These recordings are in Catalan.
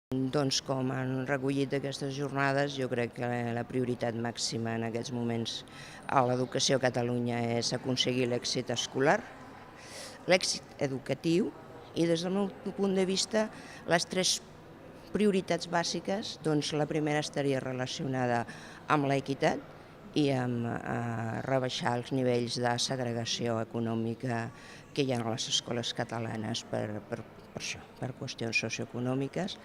Doncs com han recollit aquestes jornades, jo crec que la prioritat màxima en aquests moments a l'educació a Catalunya és aconseguir l'èxit escolar, l'èxit educatiu i des del meu punt de vista les tres prioritats bàsiques, doncs la primera estaria relacionada amb l'equitat i amb rebaixar els nivells de segregació econòmica que hi ha a les escoles catalanes per això, per qüestions socioeconòmiques.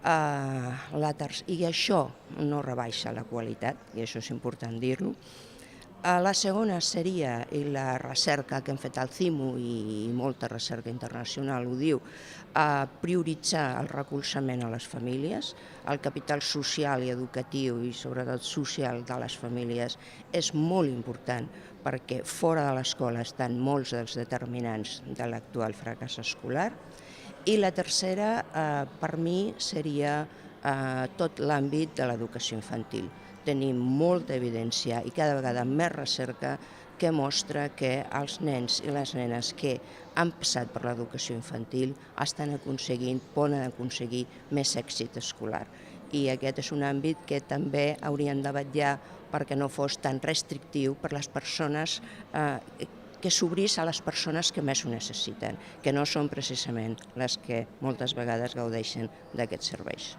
I això no rebaixa la qualitat, i això és important dir-lo. La segona seria la recerca que hem fet al CIMU i molta recerca internacional ho diu, prioritzar el recolzament a les famílies. El capital social i educatiu i sobretot social de les famílies és molt important perquè fora de l'escola estan molts dels determinants de l'actual fracàs escolar. I la tercera, per mi, seria tot l'àmbit de l'educació infantil. Tenim molta evidència i cada vegada més recerca que mostra que els nens i les nenes que han passat per l'educació infantil poden aconseguir més èxit escolar. I aquest és un àmbit que també hauríem de vetllar perquè no fos tan restrictiu per les persones que s'obrís a les persones que més ho necessiten, que no són precisament les que moltes vegades gaudeixen d'aquests serveis.